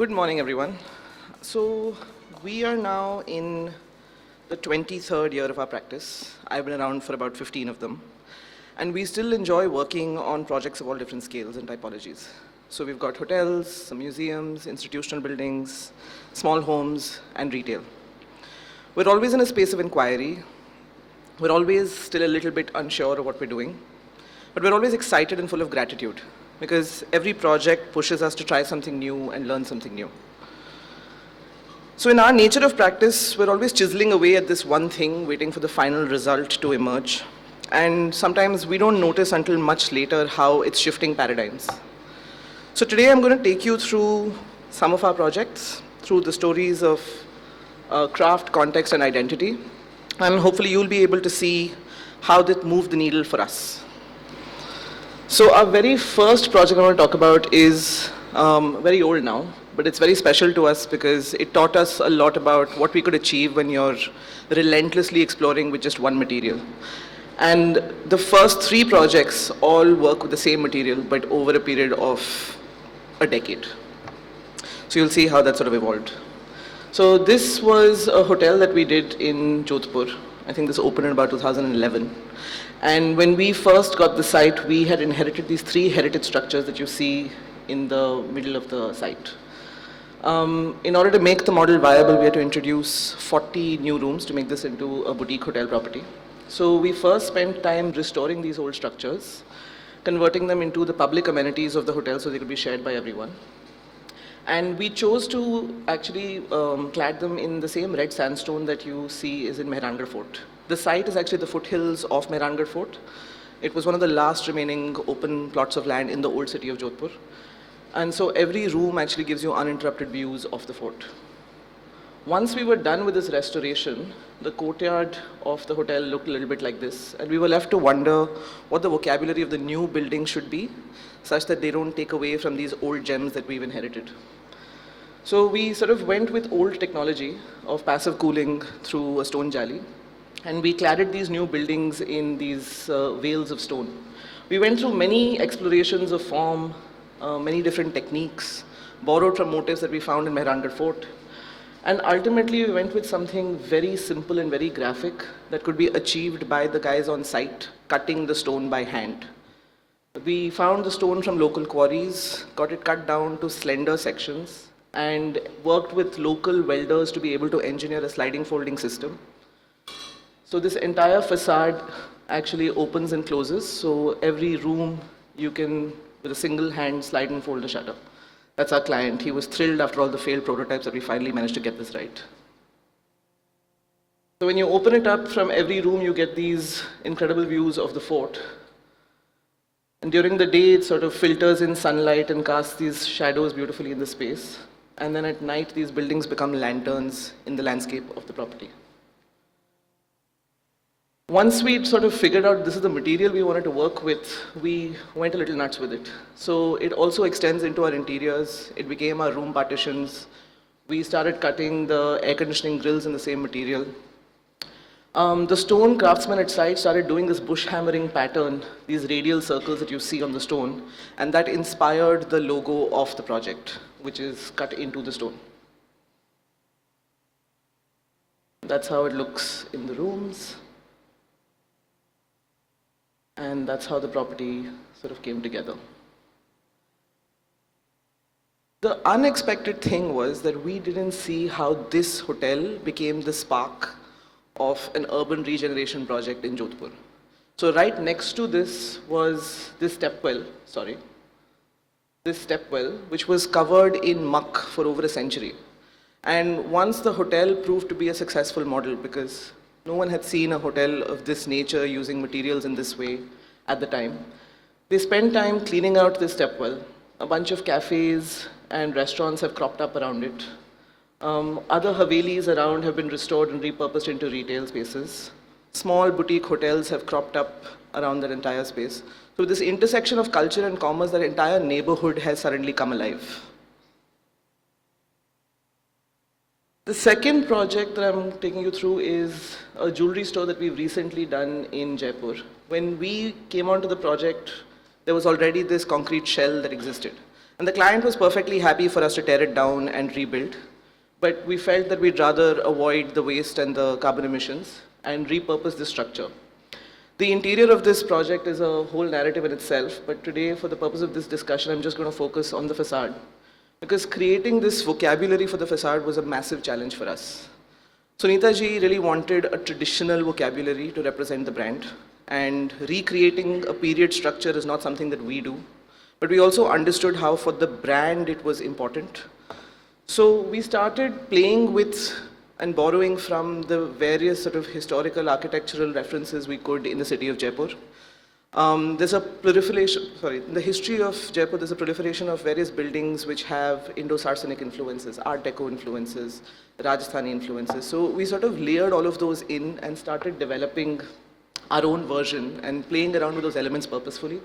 Good morning, everyone. So we are now in the 23rd year of our practice. I've been around for about 15 of them. And we still enjoy working on projects of all different scales and typologies. So we've got hotels, some museums, institutional buildings, small homes, and retail. We're always in a space of inquiry. We're always still a little bit unsure of what we're doing. But we're always excited and full of gratitude, because every project pushes us to try something new and learn something new. So in our nature of practice, we're always chiseling away at this one thing, waiting for the final result to emerge. And sometimes we don't notice until much later how it's shifting paradigms. So today I'm going to take you through some of our projects, through the stories of craft, context, and identity. And hopefully you'll be able to see how that moved the needle for us. So our very first project I want to talk about is very old now, but it's very special to us because it taught us a lot about what we could achieve when you're relentlessly exploring with just one material. And the first three projects all work with the same material, but over a period of a decade. So you'll see how that sort of evolved. So this was a hotel that we did in Jodhpur. I think this opened in about 2011. And when we first got the site, we had inherited these three heritage structures that you see in the middle of the site. In order to make the model viable, we had to introduce 40 new rooms to make this into a boutique hotel property. So we first spent time restoring these old structures, converting them into the public amenities of the hotel so they could be shared by everyone. And we chose to actually clad them in the same red sandstone that you see is in Mehrangarh Fort. The site is actually the foothills of Mehrangarh Fort. It was one of the last remaining open plots of land in the old city of Jodhpur. And so every room actually gives you uninterrupted views of the fort. Once we were done with this restoration, the courtyard of the hotel looked a little bit like this. And we were left to wonder what the vocabulary of the new building should be, such that they don't take away from these old gems that we've inherited. So we sort of went with old technology of passive cooling through a stone jali. And we cladded these new buildings in these veils of stone. We went through many explorations of form, many different techniques, borrowed from motifs that we found in Mehrangarh Fort. And ultimately, we went with something very simple and very graphic that could be achieved by the guys on site, cutting the stone by hand. We found the stone from local quarries, got it cut down to slender sections, and worked with local welders to be able to engineer a sliding folding system. So this entire facade actually opens and closes. So every room you can, with a single hand, slide and fold the shutter. That's our client. He was thrilled after all the failed prototypes that we finally managed to get this right. So when you open it up, from every room you get these incredible views of the fort. And during the day it sort of filters in sunlight and casts these shadows beautifully in the space. And then at night these buildings become lanterns in the landscape of the property. Once we'd sort of figured out this is the material we wanted to work with, we went a little nuts with it. So it also extends into our interiors. It became our room partitions. We started cutting the air conditioning grills in the same material. The stone craftsmen at site started doing this bush hammering pattern, these radial circles that you see on the stone, and that inspired the logo of the project, which is cut into the stone. That's how it looks in the rooms. And that's how the property sort of came together. The unexpected thing was that we didn't see how this hotel became the spark of an urban regeneration project in Jodhpur. So right next to this was this stepwell, which was covered in muck for over a century. And once the hotel proved to be a successful model, because no one had seen a hotel of this nature using materials in this way at the time, they spent time cleaning out this stepwell. A bunch of cafes and restaurants have cropped up around it. Other havelis around have been restored and repurposed into retail spaces. Small boutique hotels have cropped up around that entire space. So this intersection of culture and commerce, that entire neighborhood has suddenly come alive. The second project that I'm taking you through is a jewelry store that we've recently done in Jaipur. When we came onto the project, there was already this concrete shell that existed. And the client was perfectly happy for us to tear it down and rebuild. But we felt that we'd rather avoid the waste and the carbon emissions and repurpose the structure. The interior of this project is a whole narrative in itself, but today, for the purpose of this discussion, I'm just going to focus on the facade. Because creating this vocabulary for the facade was a massive challenge for us. Sunita ji really wanted a traditional vocabulary to represent the brand, and recreating a period structure is not something that we do. But we also understood how for the brand it was important. So we started playing with and borrowing from the various sort of historical architectural references we could in the city of Jaipur. There's a proliferation, in the history of Jaipur, there's a proliferation of various buildings which have Indo-Saracenic influences, Art Deco influences, Rajasthani influences. So we sort of layered all of those in and started developing our own version and playing around with those elements purposefully.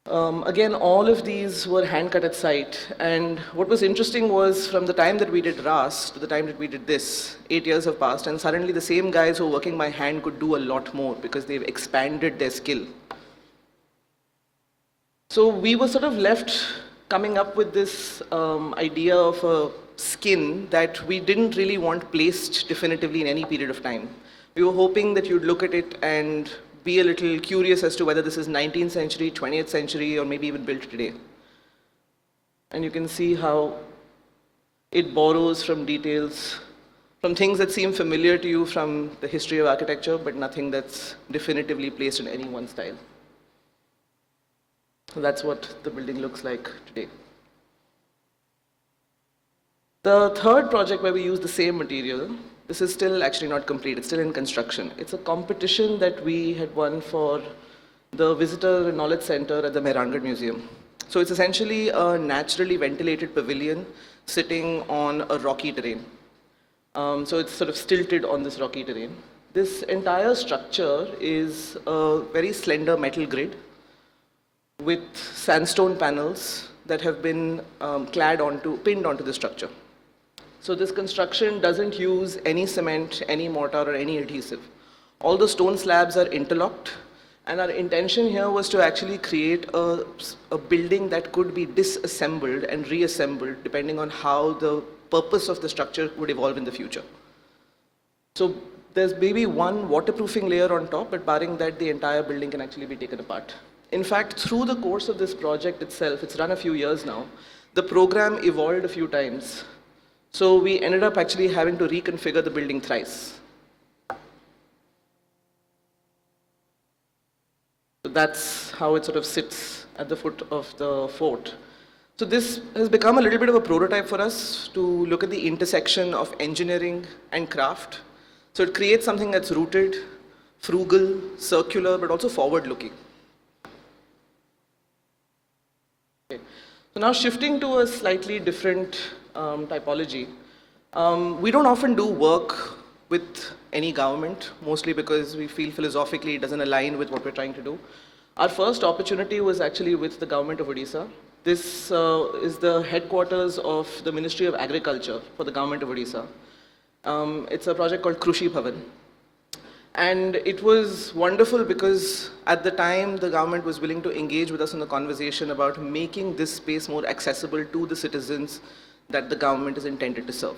Again, all of these were hand-cut at site, and what was interesting was from the time that we did Raas to the time that we did this, 8 years have passed, and suddenly the same guys who were working by hand could do a lot more because they've expanded their skill. So we were sort of left coming up with this idea of a skin that we didn't really want placed definitively in any period of time. We were hoping that you'd look at it and be a little curious as to whether this is 19th century, 20th century, or maybe even built today. And you can see how it borrows from details, from things that seem familiar to you from the history of architecture, but nothing that's definitively placed in any one style. So that's what the building looks like today. The third project where we use the same material, this is still actually not complete, it's still in construction. It's a competition that we had won for the Visitor Knowledge Center at the Mehrangarh Museum. So it's essentially a naturally ventilated pavilion sitting on a rocky terrain. So it's sort of stilted on this rocky terrain. This entire structure is a very slender metal grid with sandstone panels that have been pinned onto the structure. So this construction doesn't use any cement, any mortar, or any adhesive. All the stone slabs are interlocked, and our intention here was to actually create a building that could be disassembled and reassembled depending on how the purpose of the structure would evolve in the future. So there's maybe one waterproofing layer on top, but barring that, the entire building can actually be taken apart. In fact, through the course of this project itself, it's run a few years now, the program evolved a few times. So we ended up actually having to reconfigure the building thrice. So that's how it sort of sits at the foot of the fort. So this has become a little bit of a prototype for us to look at the intersection of engineering and craft. So it creates something that's rooted, frugal, circular, but also forward-looking. Okay. So now shifting to a slightly different typology. We don't often do work with any government, mostly because we feel philosophically it doesn't align with what we're trying to do. Our first opportunity was actually with the government of Odisha. This is the headquarters of the Ministry of Agriculture for the government of Odisha. It's a project called Krushi Bhavan. And it was wonderful because at the time the government was willing to engage with us in the conversation about making this space more accessible to the citizens that the government is intended to serve.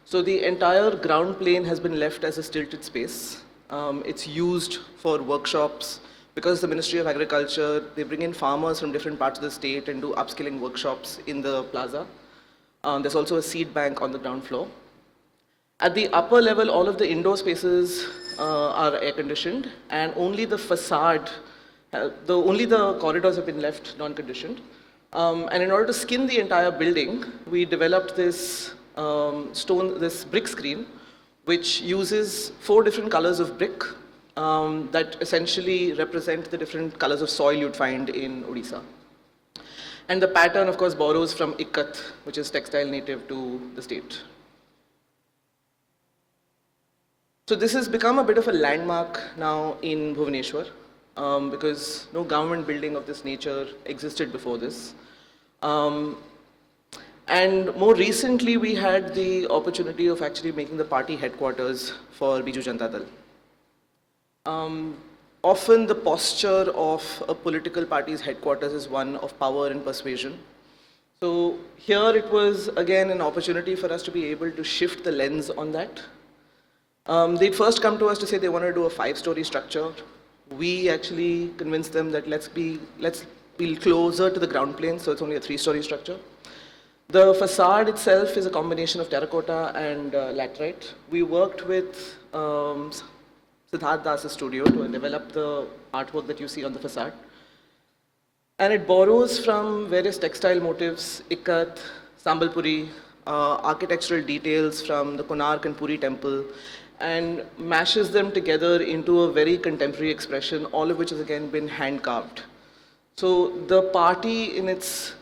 So the entire ground plane has been left as a stilted space. It's used for workshops because the Ministry of Agriculture, they bring in farmers from different parts of the state and do upskilling workshops in the plaza. There's also a seed bank on the ground floor. At the upper level, all of the indoor spaces are air conditioned, and only the facade, only the corridors have been left non-conditioned. And in order to skin the entire building, we developed this this brick screen, which uses 4 different colors of brick that essentially represent the different colors of soil you'd find in Odisha. And the pattern, of course, borrows from ikat, which is textile native to the state. So this has become a bit of a landmark now in Bhubaneswar because no government building of this nature existed before this. And more recently, we had the opportunity of actually making the party headquarters for Biju Janata Dal. often the posture of a political party's headquarters is one of power and persuasion. So here it was again an opportunity for us to be able to shift the lens on that. They'd first come to us to say they wanted to do a 5-story structure. We actually convinced them that let's be closer to the ground plane, so it's only a 3-story structure. The facade itself is a combination of terracotta and laterite. We worked with Siddharth Das's studio to develop the artwork that you see on the facade. And it borrows from various textile motifs, ikat, sambalpuri, architectural details from the Konark and Puri temple, and mashes them together into a very contemporary expression, all of which has again been hand carved. So the party in its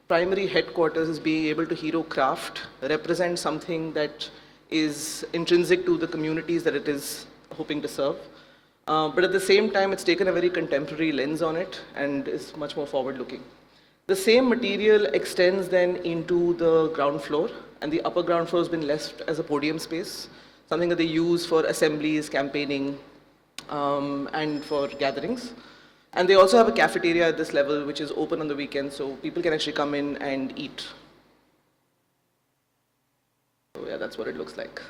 primary headquarters is being able to hero craft, represent something that is intrinsic to the communities that it is hoping to serve. But at the same time, it's taken a very contemporary lens on it and is much more forward-looking. The same material extends then into the ground floor, and the upper ground floor has been left as a podium space, something that they use for assemblies, campaigning, and for gatherings. And they also have a cafeteria at this level, which is open on the weekends, so people can actually come in and eat. So yeah, that's what it looks like.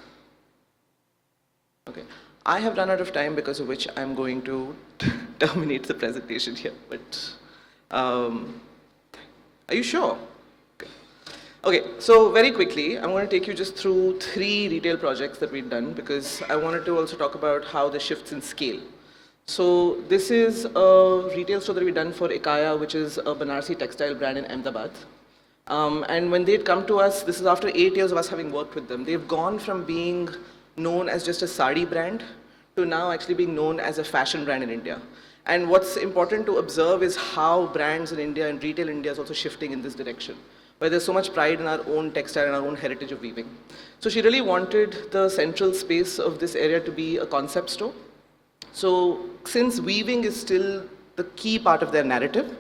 Okay. I have run out of time, because of which I'm going to terminate the presentation here. But are you sure? Okay, so very quickly, I'm going to take you just through 3 retail projects that we've done, because I wanted to also talk about how the shifts in scale. So this is a retail store that we've done for Ikaya, which is a Banarsi textile brand in Ahmedabad. And when they'd come to us, this is after 8 years of us having worked with them, they've gone from being known as just a sari brand to now actually being known as a fashion brand in India. And what's important to observe is how brands in India and retail India is also shifting in this direction, where there's so much pride in our own textile and our own heritage of weaving. So she really wanted the central space of this area to be a concept store. So since weaving is still the key part of their narrative,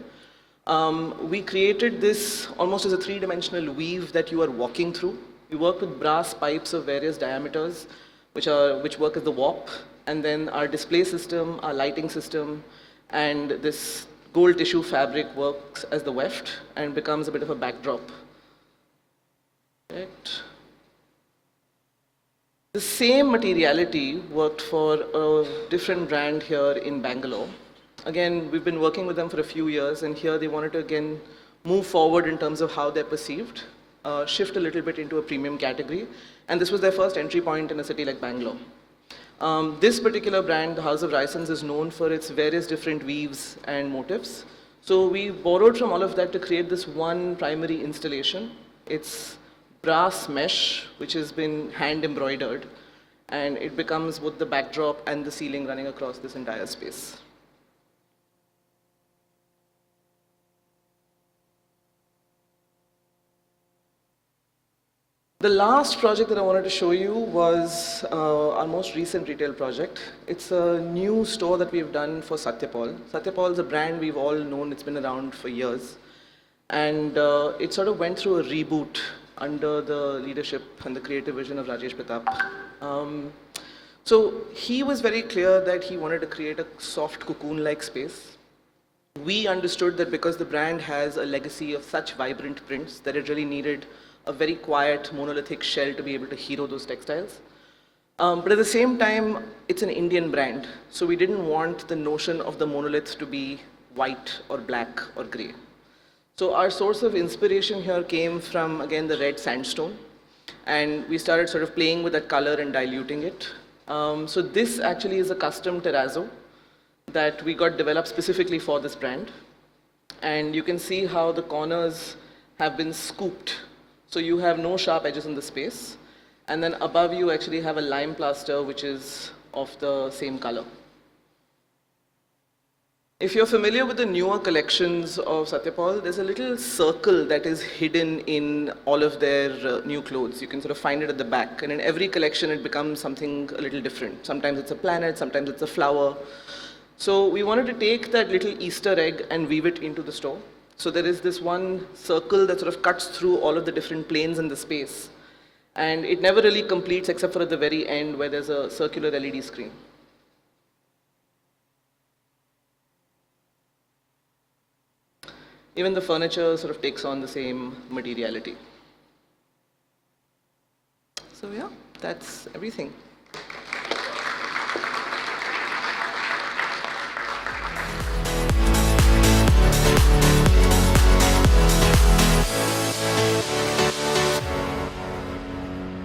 we created this almost as a 3-dimensional weave that you are walking through. We work with brass pipes of various diameters, which work as the warp, and then our display system, our lighting system, and this gold tissue fabric works as the weft and becomes a bit of a backdrop. Right. The same materiality worked for a different brand here in Bangalore. Again, we've been working with them for a few years, and here they wanted to again move forward in terms of how they're perceived, shift a little bit into a premium category, and this was their first entry point in a city like Bangalore. This particular brand, the House of Raisins, is known for its various different weaves and motifs. So we borrowed from all of that to create this one primary installation. It's brass mesh, which has been hand embroidered, and it becomes both the backdrop and the ceiling running across this entire space. The last project that I wanted to show you was our most recent retail project. It's a new store that we've done for Satyapal. Satyapal is a brand we've all known, it's been around for years. And it sort of went through a reboot under the leadership and the creative vision of Rajesh Pratap. So he was very clear that he wanted to create a soft cocoon-like space. We understood that because the brand has a legacy of such vibrant prints, that it really needed a very quiet, monolithic shell to be able to hero those textiles. But at the same time, it's an Indian brand, so we didn't want the notion of the monolith to be white or black or gray. So our source of inspiration here came from, again, the red sandstone, and we started sort of playing with that color and diluting it. So this actually is a custom terrazzo that we got developed specifically for this brand. And you can see how the corners have been scooped. So you have no sharp edges in the space. And then above you actually have a lime plaster, which is of the same color. If you're familiar with the newer collections of Satyapal, there's a little circle that is hidden in all of their new clothes. You can sort of find it at the back. And in every collection, it becomes something a little different. Sometimes it's a planet, sometimes it's a flower. So we wanted to take that little Easter egg and weave it into the store. So there is this one circle that sort of cuts through all of the different planes in the space. And it never really completes except for at the very end where there's a circular LED screen. Even the furniture sort of takes on the same materiality. So yeah, that's everything.